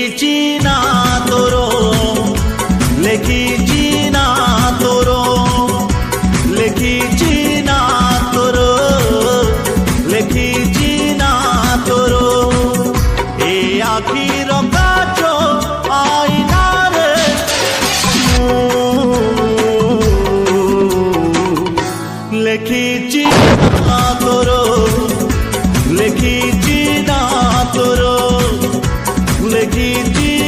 লেখিছি না তোর লেখিছি না তোর লেখিছি না তোর লেখিছি না তোর এ আখির কাছ আইনারে লেখিছি না তোর লেখিছি না তোর লেখিছি